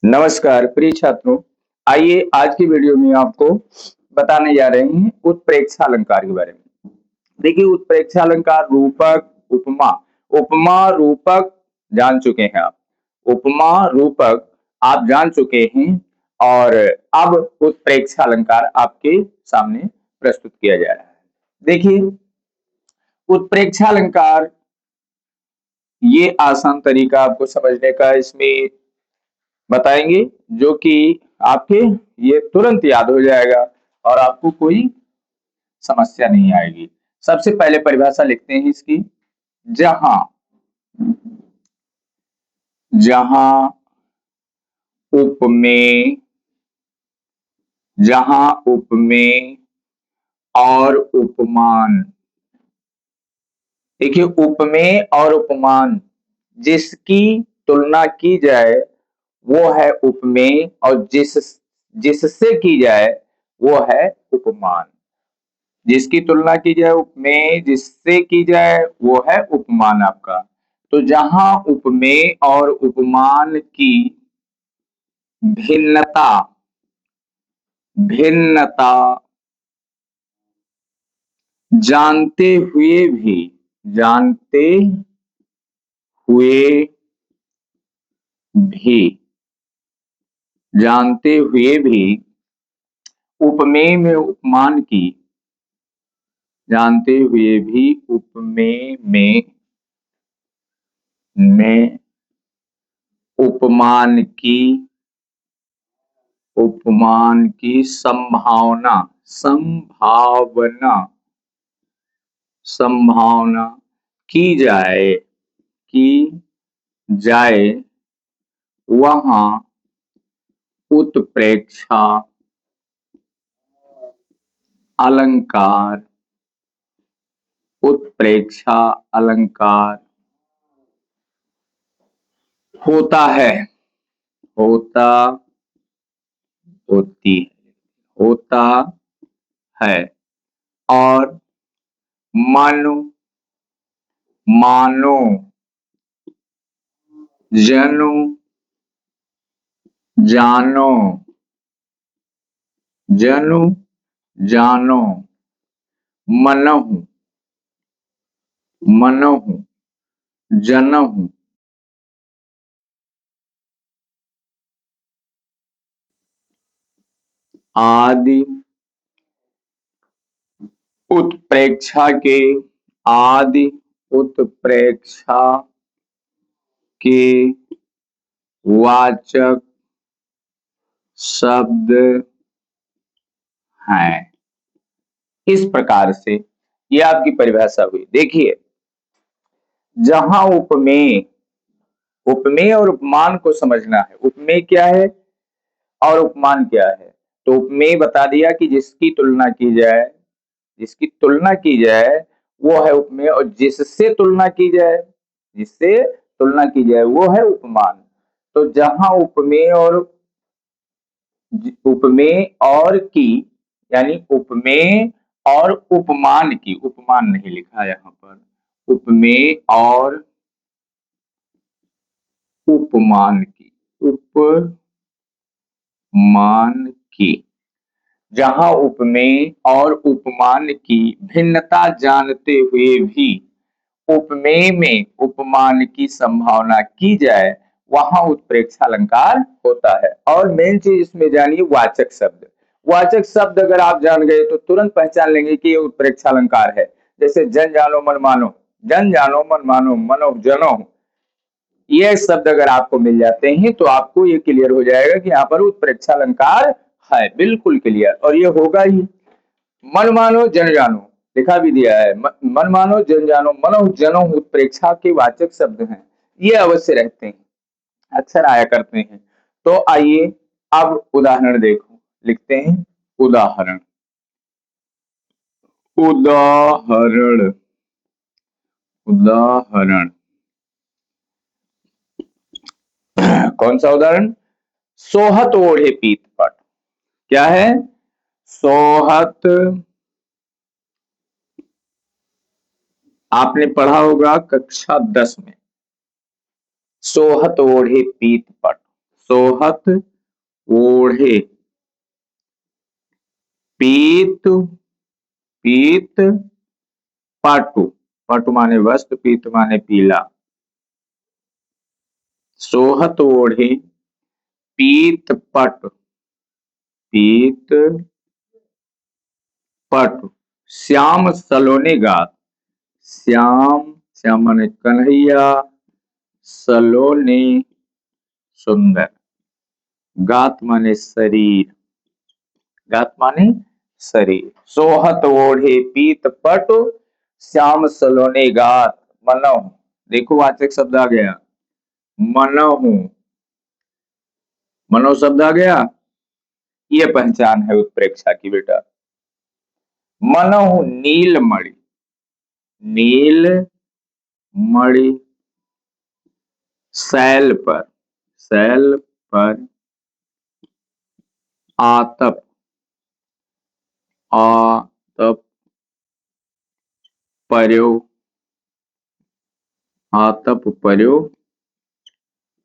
नमस्कार प्रिय छात्रों। आइए आज की वीडियो में आपको बताने जा रहे हैं उत्प्रेक्षा अलंकार के बारे में। देखिए, उत्प्रेक्षा अलंकार रूपक, उपमा, उपमा रूपक जान चुके हैं आप। उपमा रूपक आप जान चुके हैं और अब उत्प्रेक्षा अलंकार आपके सामने प्रस्तुत किया जा रहा है। देखिए, उत्प्रेक्षा अलंकार ये आसान तरीका आपको समझने का इसमें बताएंगे, जो कि आपके ये तुरंत याद हो जाएगा और आपको कोई समस्या नहीं आएगी। सबसे पहले परिभाषा लिखते हैं इसकी। जहां जहां उपमेय जहां उपमेय और उपमान। देखिए, उपमेय और उपमान जिसकी तुलना की जाए वो है उपमेय और जिससे की जाए वो है उपमान। जिसकी तुलना की जाए उपमेय, जिससे की जाए वो है उपमान आपका। तो जहां उपमेय और उपमान की भिन्नता भिन्नता जानते हुए भी जानते हुए भी जानते हुए भी उपमेय में उपमान की जानते हुए भी उपमेय में उपमान की संभावना की जाए वहां उत्प्रेक्षा अलंकार होता है होता होती होता है और मानो जानो मनहु जनहु आदि उत्प्रेक्षा के वाचक शब्द हैं। इस प्रकार से ये आपकी परिभाषा हुई। देखिए, जहां उपमेय और उपमान को समझना है। उपमेय क्या है और उपमान क्या है? तो उपमेय बता दिया कि जिसकी तुलना की जाए वो है उपमेय, और जिससे तुलना की जाए वो है उपमान। तो जहां उपमेय और की यानी उपमेय और उपमान की, उपमान नहीं लिखा यहाँ पर, उपमेय और उपमान की जहां उपमेय और उपमान की भिन्नता जानते हुए भी उपमेय में उपमान की संभावना की जाए वहां उत्प्रेक्षा अलंकार होता है। और मेन चीज इसमें जानिए, वाचक शब्द अगर आप जान गए तो तुरंत पहचान लेंगे कि ये उत्प्रेक्षा अलंकार है। जैसे जन जानो मन मानो मनो जनो, ये शब्द अगर आपको मिल जाते हैं तो आपको ये क्लियर हो जाएगा कि यहाँ पर उत्प्रेक्षा अलंकार है, बिल्कुल क्लियर। और ये होगा ही। मन मानो जन जानो लिखा भी दिया है, मन मानो जन जानो मनो जनो उत्प्रेक्षा के वाचक शब्द हैं, ये अवश्य रहते हैं, अक्सर आया करते हैं। तो आइए अब उदाहरण देखो, लिखते हैं उदाहरण। उदाहरण कौन सा उदाहरण? सोहत ओढ़े पीत पट। क्या है? सोहत, आपने पढ़ा होगा कक्षा 10 में। सोहत ओढ़े पीत पट, सोहत ओढ़े, पीत पीत पटु, पटु माने वस्त्र, पीत माने पीला। सोहत ओढ़े पीत पट, पीत पट, श्याम सलोने गात, श्याम श्याम माने कन्हैया, सलोने सुंदर, गात माने शरीर, गात माने शरीर। सोहत ओढ़े पीत पट, श्याम सलोने गात। मनहु, देखो वाचक शब्द आ गया, मनहु, मनो शब्द आ गया, ये पहचान है उत्प्रेक्षा की बेटा। मनहु नीलमणि, नील मणि, शैल पर, शैल पर, आतप, आतप पर्यो, आतप पर्यो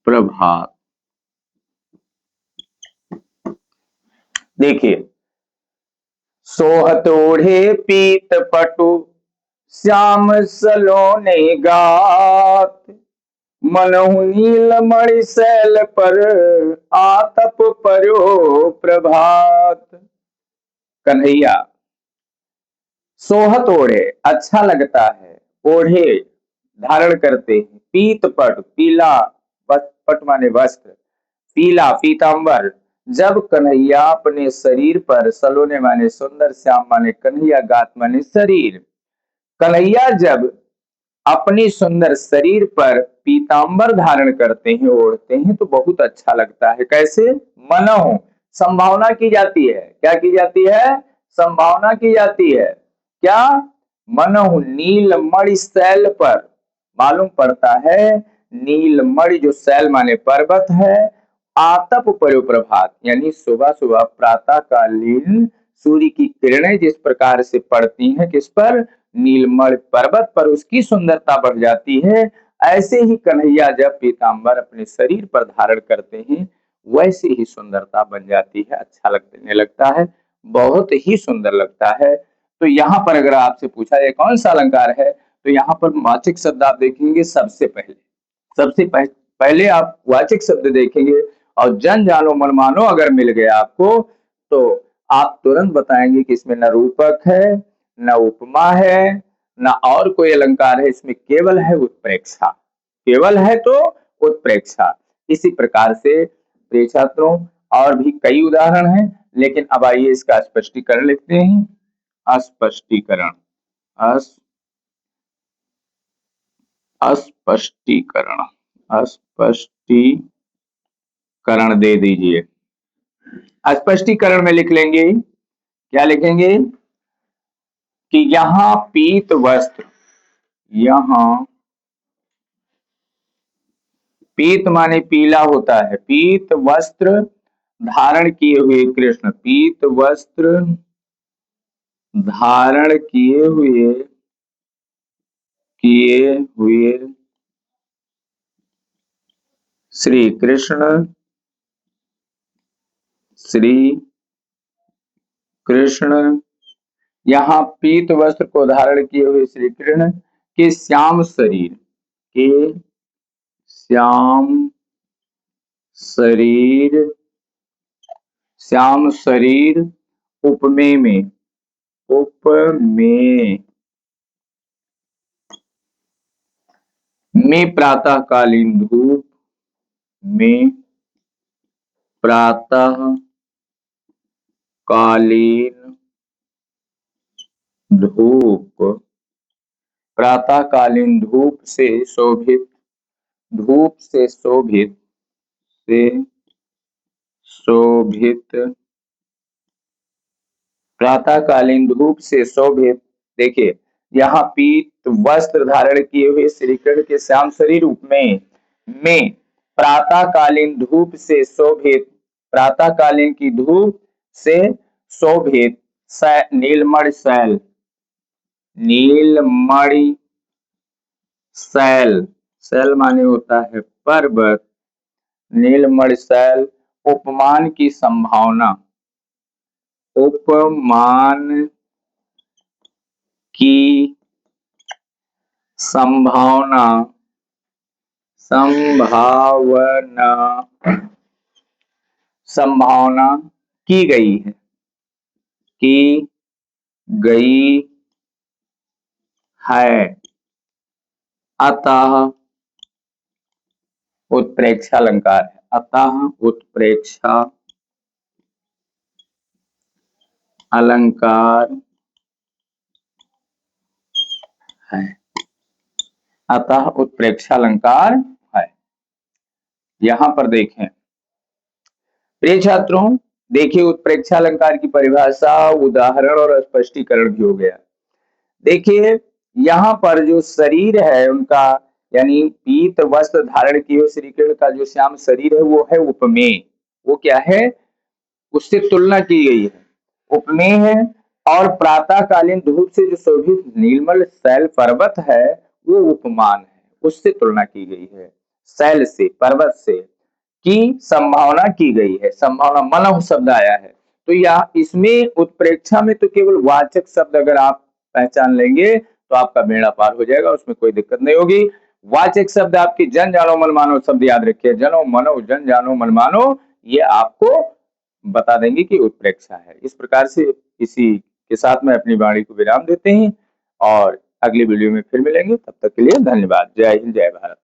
प्रभात। देखिए, सोहत ओढ़े पीत पटु, श्याम सलोने गात, मनहु नीलमणि शैल पर, आतप पर्यो प्रभात। कन्हैया सोहत ओढ़े, अच्छा लगता है, ओढ़े धारण करते हैं, पीत पट, पीला, पट माने वस्त्र, पीला पीतांबर, जब कन्हैया अपने शरीर पर, सलोने माने सुंदर, श्याम माने कन्हैया, गात माने शरीर, कन्हैया जब अपनी सुंदर शरीर पर पीतांबर धारण करते हैं, ओढ़ते हैं, तो बहुत अच्छा लगता है। कैसे? मनहु, संभावना की जाती है, क्या की जाती है? संभावना की जाती है। क्या? मनहु नीलमणि शैल पर, मालूम पड़ता है नीलमणि जो शैल माने पर्वत है, आतप पर्यो प्रभात, यानी सुबह सुबह प्रातः कालीन सूर्य की किरणें जिस प्रकार से पड़ती हैं, किस पर? नीलमणि पर्वत पर, उसकी सुंदरता बढ़ जाती है। ऐसे ही कन्हैया जब पीतांबर अपने शरीर पर धारण करते हैं, वैसे ही सुंदरता बन जाती है, अच्छा लगने लगता है, बहुत ही सुंदर लगता है। तो यहाँ पर अगर आपसे पूछा जाए कौन सा अलंकार है, तो यहाँ पर वाचक शब्द आप देखेंगे सबसे पहले, पहले आप वाचक शब्द देखेंगे, और जन जानो मन मानो अगर मिल गया आपको, तो आप तुरंत बताएंगे कि इसमें न रूपक है, न उपमा है, न और कोई अलंकार है, इसमें केवल है उत्प्रेक्षा, केवल है तो उत्प्रेक्षा। इसी प्रकार से प्रिय छात्रों और भी कई उदाहरण हैं, लेकिन अब आइए इसका स्पष्टीकरण लिखते हैं। स्पष्टीकरण, स्पष्टीकरण, स्पष्टीकरण दे दीजिए। स्पष्टीकरण में लिख लेंगे, क्या लिखेंगे कि यहाँ पीत वस्त्र, यहाँ पीत माने पीला होता है, पीत वस्त्र धारण किए हुए कृष्ण, पीत वस्त्र धारण किए हुए श्री कृष्ण, श्री कृष्ण, यहाँ पीत वस्त्र को धारण किए हुए श्री कृष्ण के श्याम शरीर, के श्याम शरीर, श्याम शरीर उपमेय में, उपमेय में प्रातः कालीन धूप, में प्रातः कालीन धूप, प्रातः कालीन धूप से शोभित, धूप से शोभित, से शोभित, प्रातःकालीन धूप से शोभित। देखिए, यहाँ पीत वस्त्र धारण किए हुए श्री कृष्ण के श्याम शरीर में प्रातःकालीन धूप से शोभित, प्रातःकालीन की धूप से शोभित नीलमणि शैल, नीलमणि शैल, शैल माने होता है पर्वत, नीलमणि शैल, उपमान की संभावना, उपमान की संभावना, संभावना, संभावना की गई है, की गई है। अतः उत्प्रेक्षा अलंकार है, अतः उत्प्रेक्षा अलंकार है, अतः उत्प्रेक्षा अलंकार है। यहां पर देखें प्रिय छात्रों, देखिए उत्प्रेक्षा अलंकार की परिभाषा, उदाहरण और स्पष्टीकरण भी हो गया। देखिए यहाँ पर जो शरीर है उनका, यानी पीत वस्त्र धारण किए हुए श्री कृष्ण का जो श्याम शरीर है वो है उपमेय। वो क्या है, उससे तुलना की गई है, उपमेय है। और प्रातःकालीन धूप से जो शोभित नीलमल शैल पर्वत है वो उपमान है, उससे तुलना की गई है। शैल से, पर्वत से की संभावना की गई है, संभावना मनः शब्द आया है। तो या इसमें उत्प्रेक्षा में तो केवल वाचक शब्द अगर आप पहचान लेंगे तो आपका बेड़ा पार हो जाएगा, उसमें कोई दिक्कत नहीं होगी। वाचक शब्द आपकी जन जानो मन मानो शब्द याद रखिए, जनो मनो जन जानो मन मानो, ये आपको बता देंगे कि उत्प्रेक्षा है। इस प्रकार से इसी के साथ में अपनी वाणी को विराम देते हैं और अगली वीडियो में फिर मिलेंगे। तब तक के लिए धन्यवाद। जय हिंद, जय भारत।